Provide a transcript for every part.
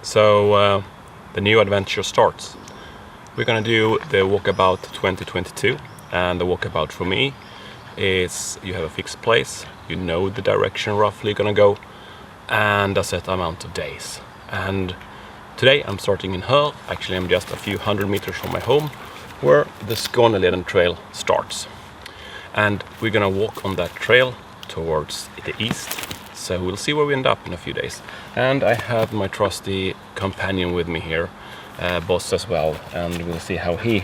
So the new adventure starts. We're gonna do the Walkabout 2022, and the Walkabout for me is you have a fixed place, you know the direction roughly you're gonna go, and a set amount of days. And today I'm starting in Höör. Actually, I'm just a few hundred meters from my home, where the Skåneleden trail starts. And we're gonna walk on that trail towards the east. So we'll see where we end up in a few days. And I have my trusty companion with me here, Boss as well, and we'll see how he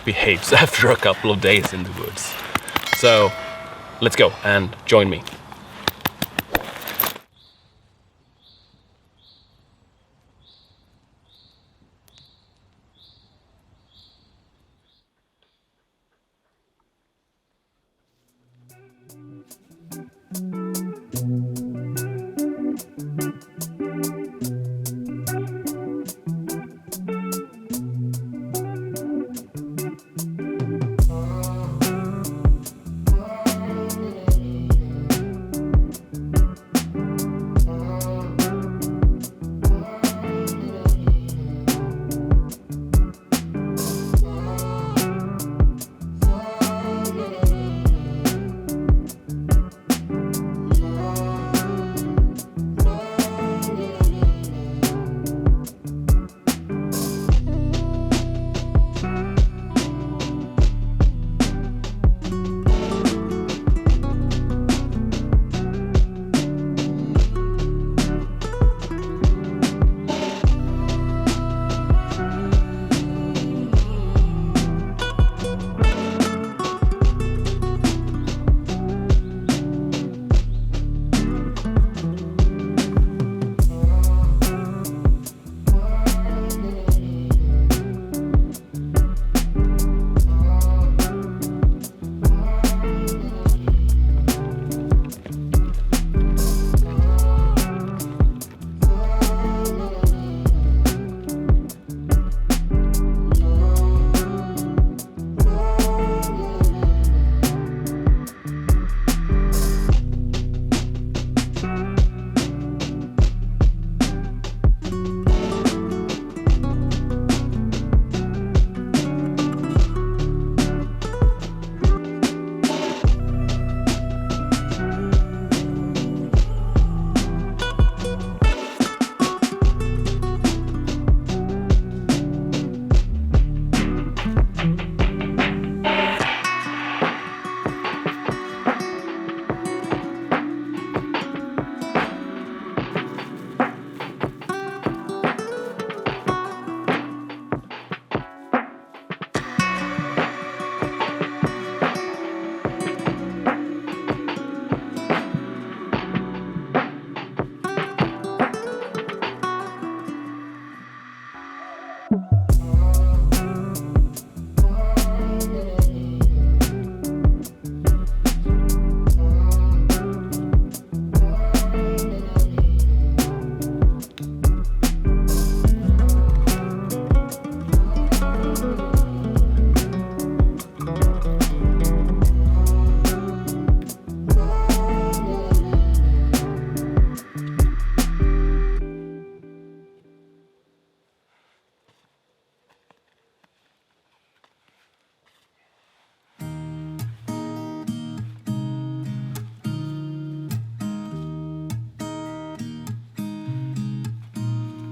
behaves after a couple of days in the woods. So let's go and join me.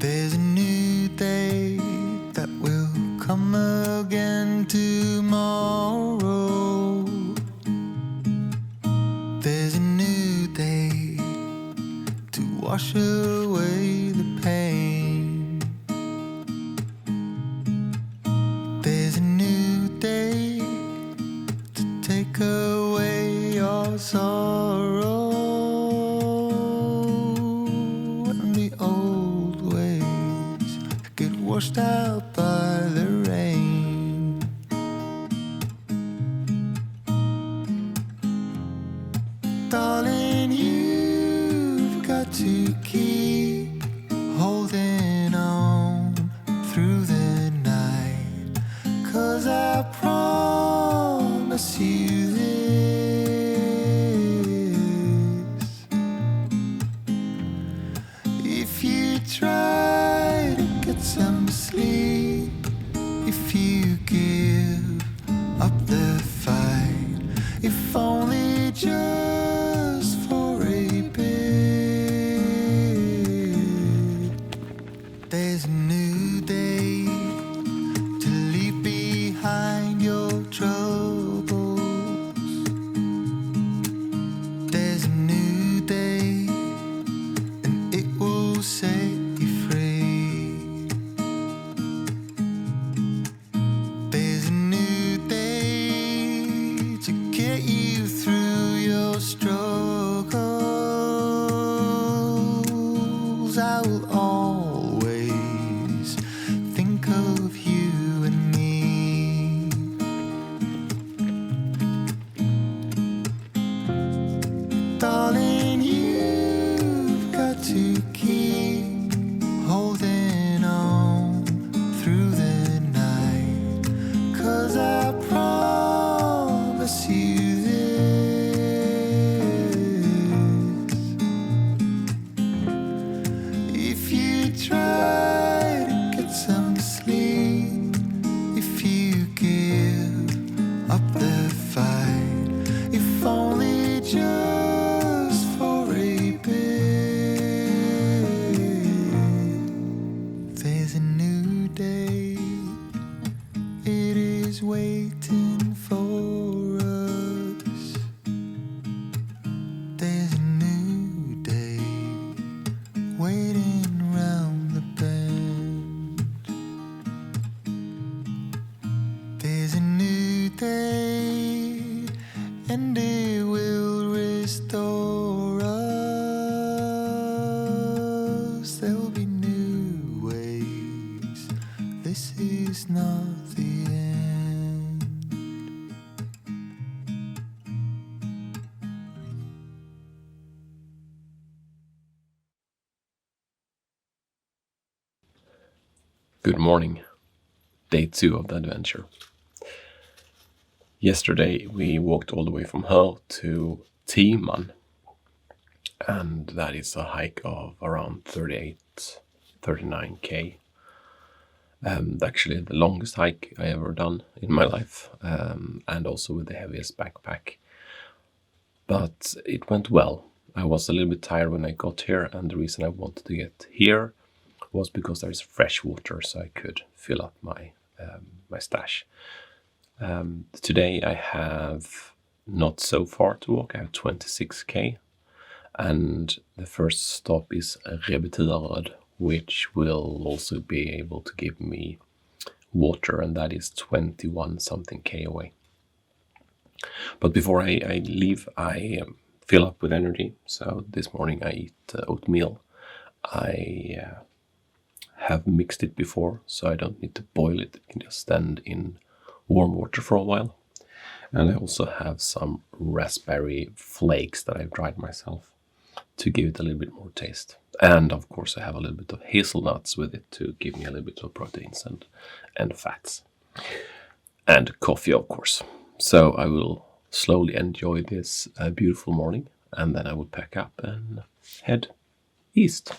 There's a new day that will come again tomorrow. There's a new day to wash away the pain. There's a new day to take away your sorrow. And the old ways get washed out by the rain. Darling, you've got to keep holding on through the night, 'cause I promise you this: if you try only just for a bit. There's a new day to leave behind your troubles. There's a new day and it will set you free. There's a new day to get you through your struggles. I will always think of you and me. Darling, you've got to keep holding on through the night, 'cause I promise you this: if you try to get some sleep, if you give up the fight, if only just for a bit. There's a new day, it is waiting for us. There's a new day waiting round the bend. There's a new day and it will restore us. There'll be new ways. This is not the end. Good morning. Day 2 of the adventure. Yesterday we walked all the way from Höör to Timan, and that is a hike of around 39k. Actually the longest hike I ever done in my life, and also with the heaviest backpack. But it went well. I was a little bit tired when I got here, and the reason I wanted to get here was because there's fresh water, so I could fill up my stash. Today I have not so far to walk. I have 26k, and the first stop is Höör, which will also be able to give me water, and that is 21 something k away. But before I leave, I fill up with energy. So this morning I eat oatmeal. I have mixed it before, so I don't need to boil it. It can just stand in warm water for a while. And I also have some raspberry flakes that I've dried myself to give it a little bit more taste. And of course I have a little bit of hazelnuts with it to give me a little bit of proteins and fats. And coffee, of course. So I will slowly enjoy this beautiful morning, and then I will pack up and head east.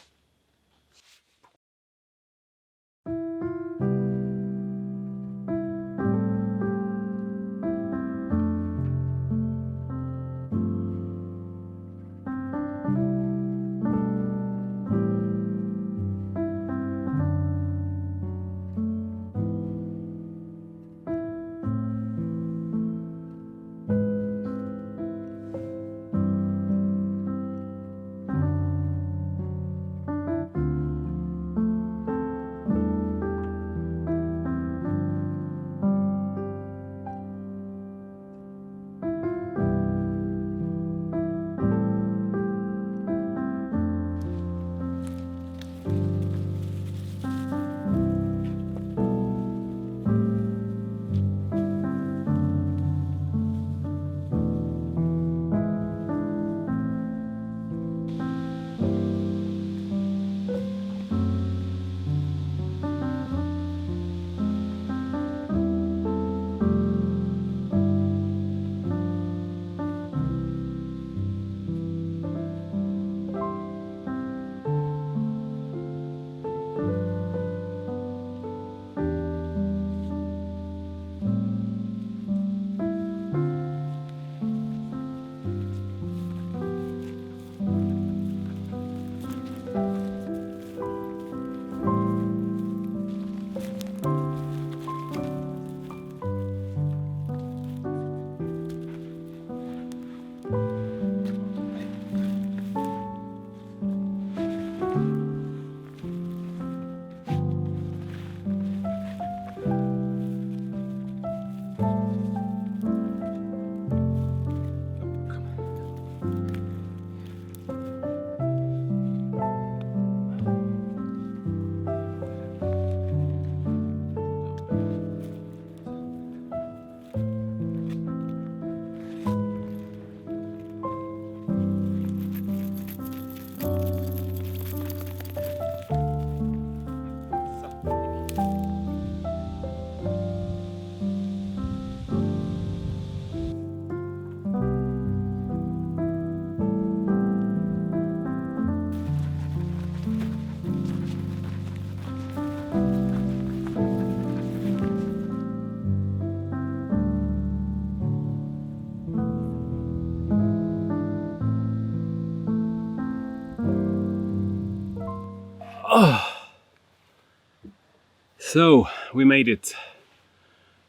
So we made it.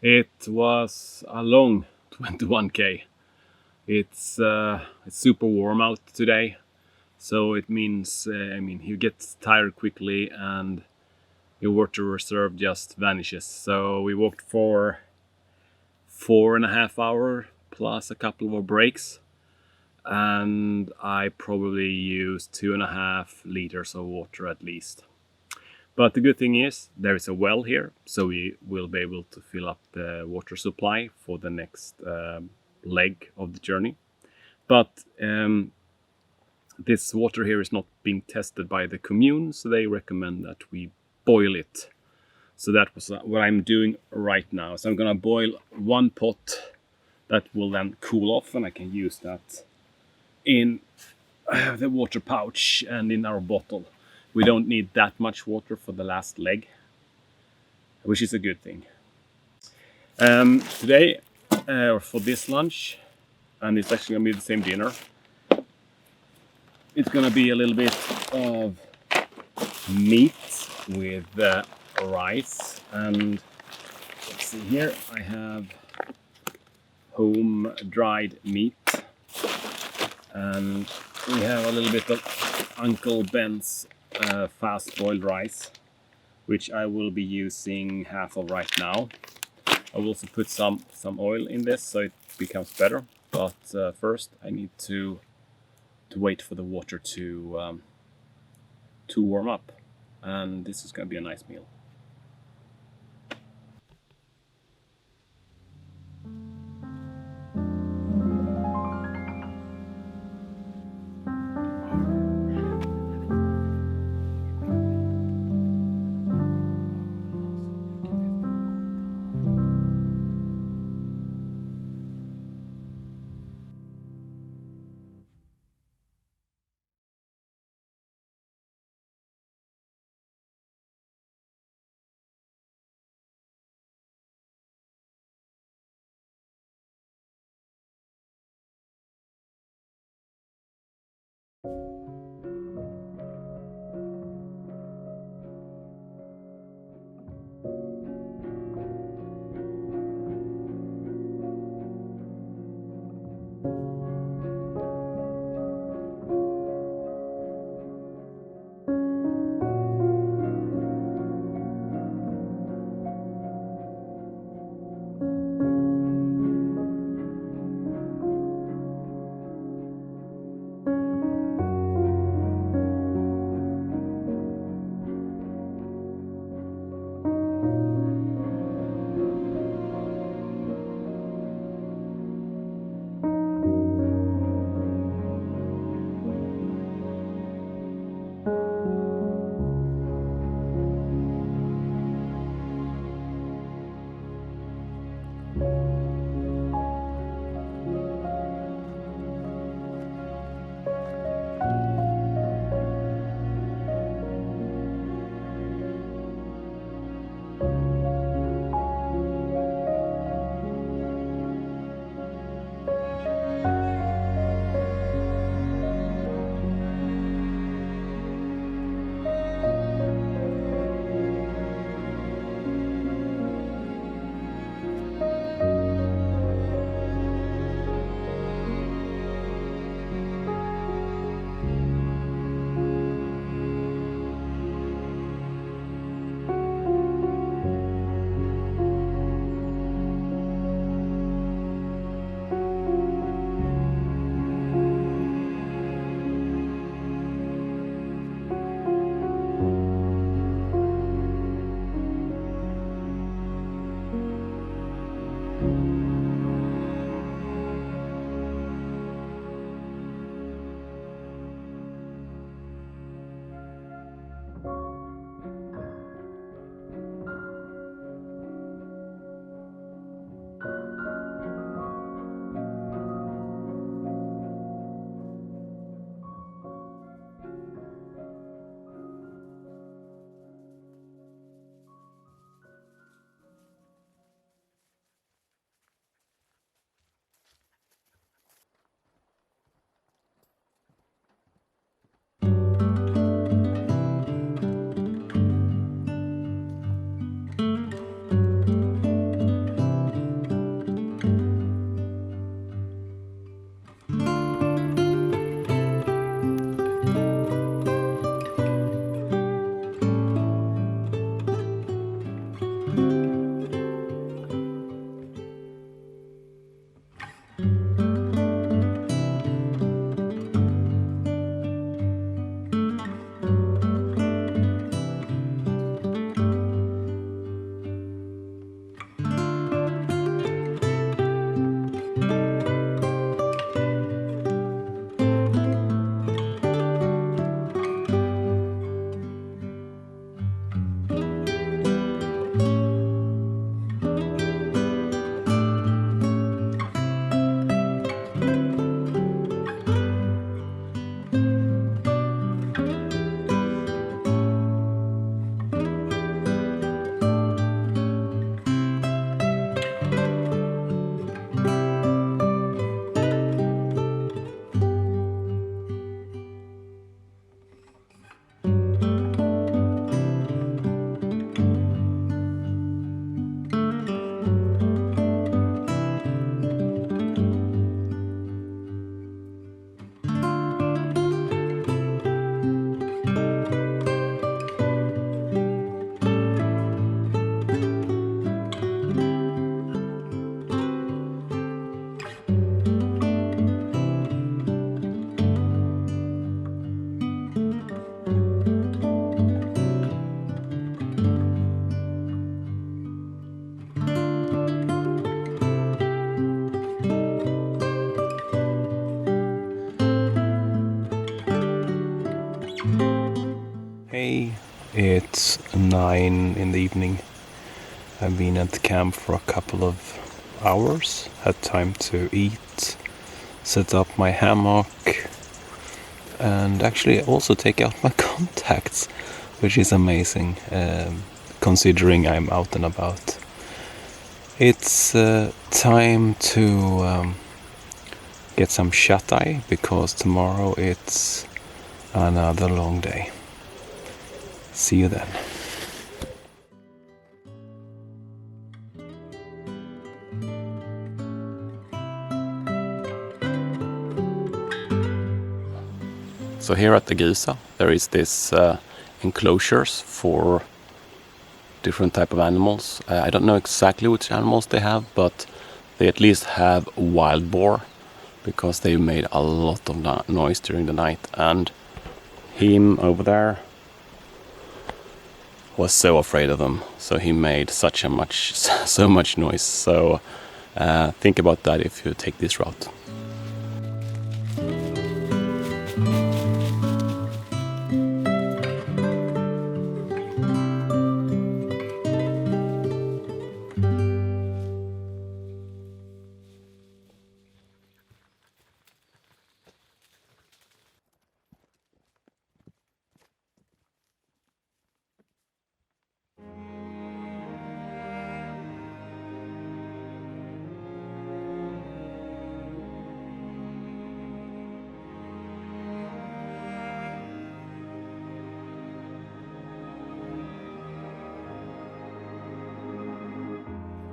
It was a long 21k. It's super warm out today, so it means you get tired quickly and your water reserve just vanishes. So we walked for 4.5 hours plus a couple of breaks, and I probably used 2.5 liters of water at least. But the good thing is there is a well here, so we will be able to fill up the water supply for the next leg of the journey. But this water here is not being tested by the commune, so they recommend that we boil it. So that was what I'm doing right now. So I'm gonna boil one pot that will then cool off, and I can use that in the water pouch and in our bottle. We don't need that much water for the last leg, which is a good thing. Today, for this lunch, and it's actually gonna be the same dinner, it's gonna be a little bit of meat with rice, and let's see here, I have home dried meat, and we have a little bit of Uncle Ben's fast boiled rice, which I will be using half of right now. I will also put some oil in this so it becomes better, but first I need to wait for the water to warm up, and this is going to be a nice meal. It's 9 in the evening. I've been at the camp for a couple of hours, had time to eat, set up my hammock, and actually also take out my contacts, which is amazing, considering I'm out and about. It's time to get some shut-eye, because tomorrow it's another long day. See you then. So here at Agusa there is this enclosures for different type of animals. I don't know exactly which animals they have, but they at least have wild boar, because they made a lot of noise during the night, and him over there was so afraid of them, so he made so much noise. So think about that if you take this route.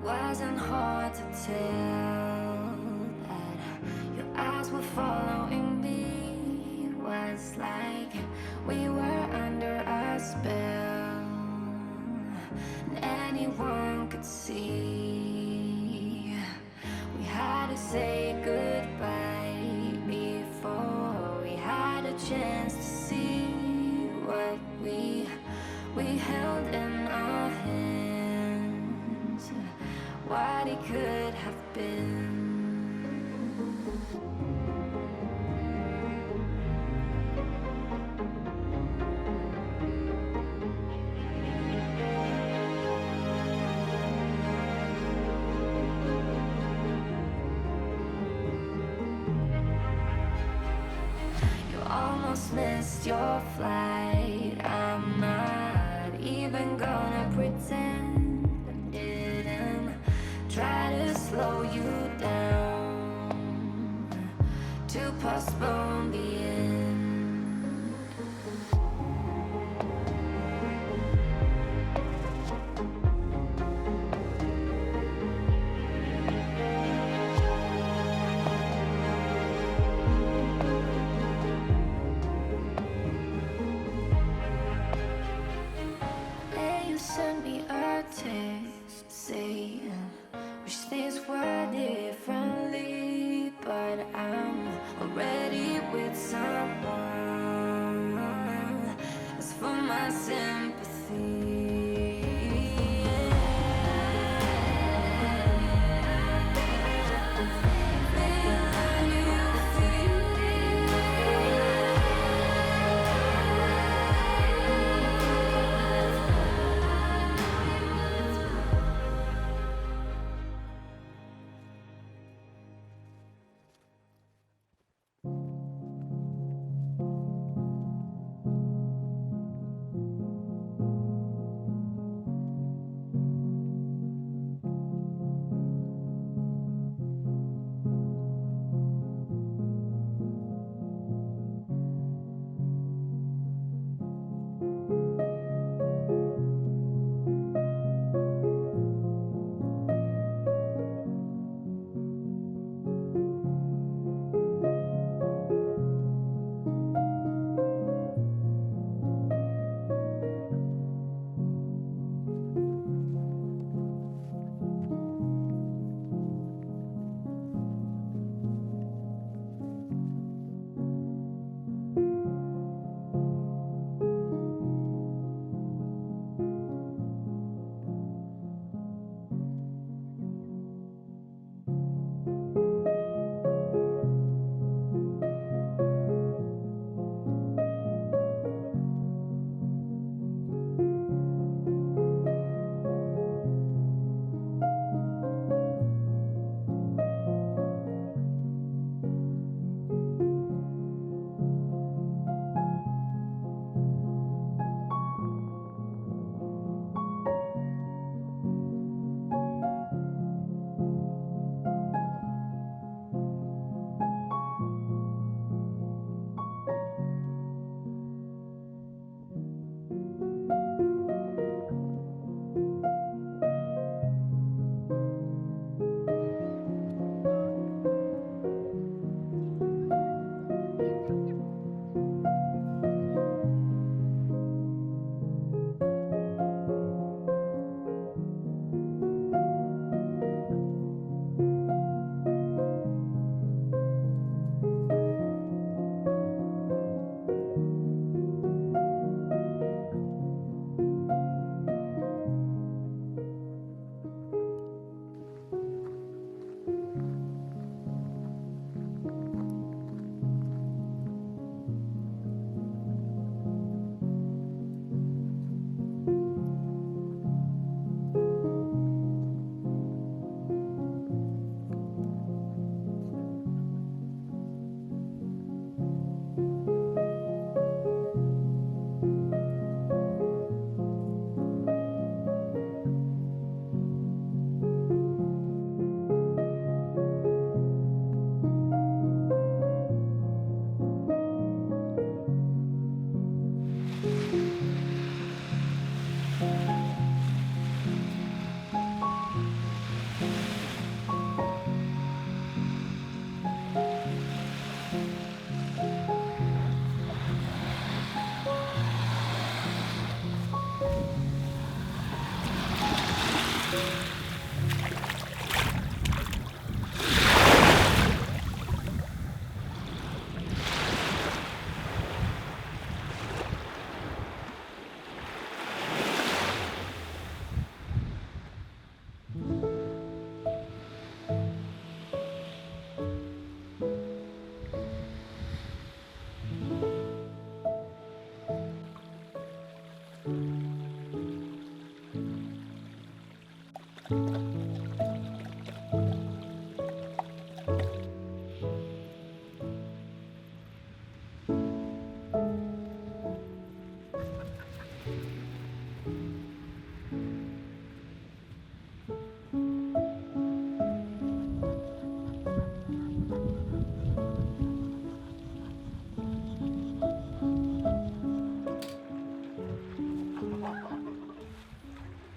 Wasn't hard to tell that your eyes were following me. Was like we were under a spell, and anyone could see. We had to say goodbye before we had a chance to see what we held in our hands. What it could have been. You almost missed your flight. I'm not even gonna pretend I didn't try to slow you down, to postpone the end. Hey, you sent me a text saying wish things were differently, but I'm already with someone. As for my sympathy, feeling you feel.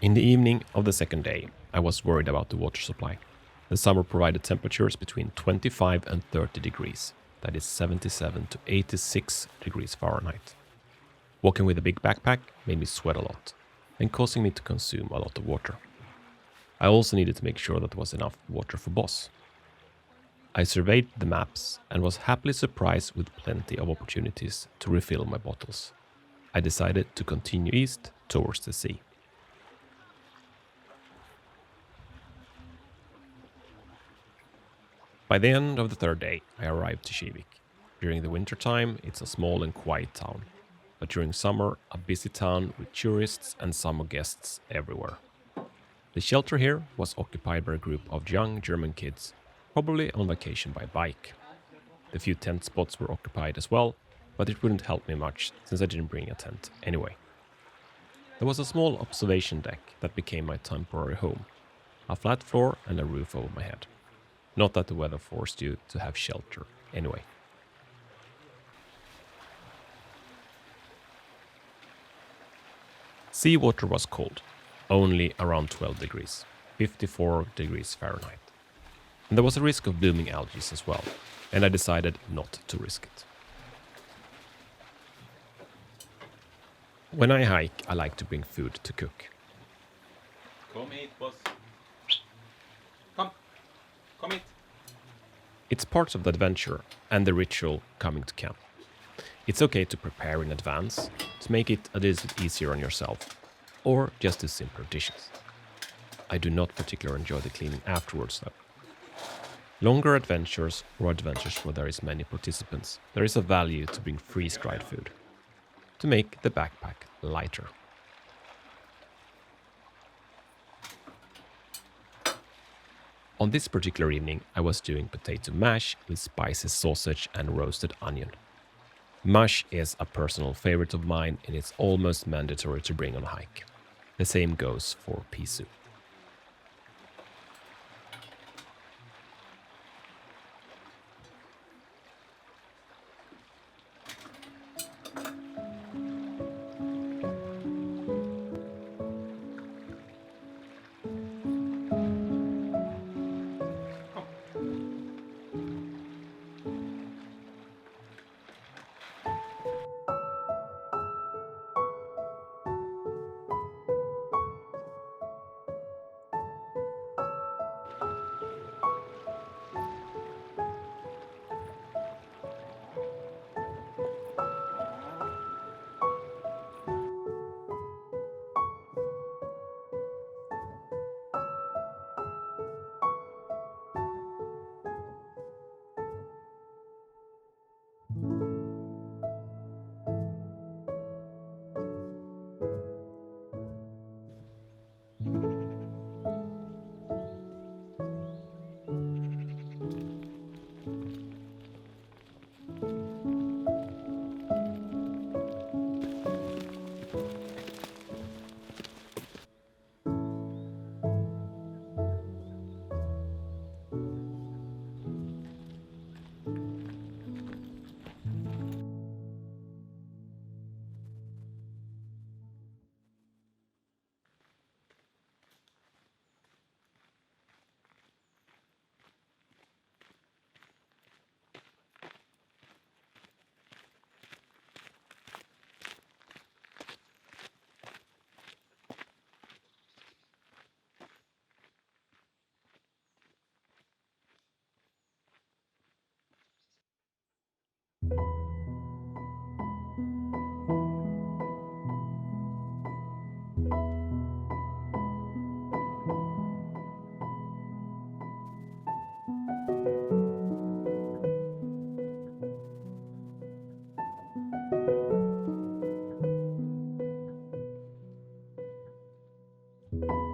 In the evening of the second day, I was worried about the water supply. The summer provided temperatures between 25 and 30 degrees, that is 77 to 86 degrees Fahrenheit. Walking with a big backpack made me sweat a lot and causing me to consume a lot of water. I also needed to make sure that there was enough water for Boss. I surveyed the maps and was happily surprised with plenty of opportunities to refill my bottles. I decided to continue east towards the sea. By the end of the third day, I arrived to Kivik. During the winter time, it's a small and quiet town, but during summer, a busy town with tourists and summer guests everywhere. The shelter here was occupied by a group of young German kids, probably on vacation by bike. The few tent spots were occupied as well, but it wouldn't help me much since I didn't bring a tent anyway. There was a small observation deck that became my temporary home, a flat floor and a roof over my head. Not that the weather forced you to have shelter anyway. Seawater was cold, only around 12 degrees, 54 degrees Fahrenheit. And there was a risk of blooming algae as well, and I decided not to risk it. When I hike, I like to bring food to cook. Come eat, boss. Come eat. It's part of the adventure and the ritual coming to camp. It's okay to prepare in advance to make it a little bit easier on yourself, or just do simpler dishes. I do not particularly enjoy the cleaning afterwards though. Longer adventures or adventures where there is many participants, there is a value to bring freeze-dried food to make the backpack lighter. On this particular evening, I was doing potato mash with spicy sausage and roasted onion. Mush is a personal favorite of mine and it's almost mandatory to bring on a hike. The same goes for pea soup. Kom hit.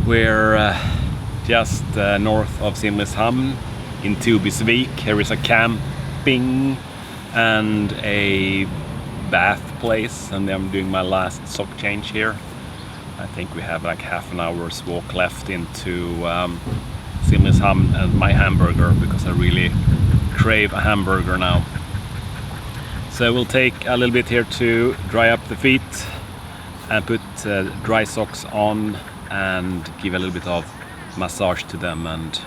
We're just north of Simrishamn in Kivik. Here is a camping and a bath place, and I'm doing my last sock change here. I think we have like half an hour's walk left into Simrishamn and my hamburger, because I really crave a hamburger now. So we'll take a little bit here to dry up the feet and put dry socks on and give a little bit of massage to them, and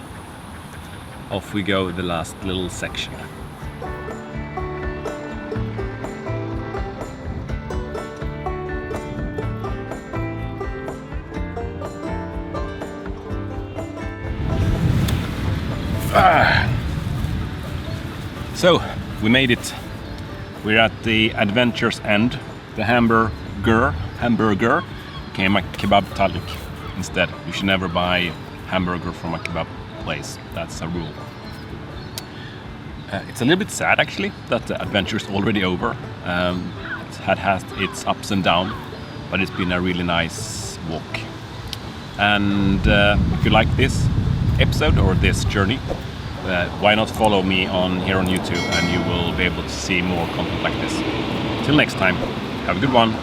off we go, the last little section. So we made it We're at the adventure's end. The hamburger became a kebab talik instead. You should never buy hamburger from a kebab place. That's a rule. It's a little bit sad actually that the adventure is already over. It had its ups and downs, but it's been a really nice walk. And if you like this episode or this journey, why not follow me here on YouTube, and you will be able to see more content like this. Till next time, have a good one.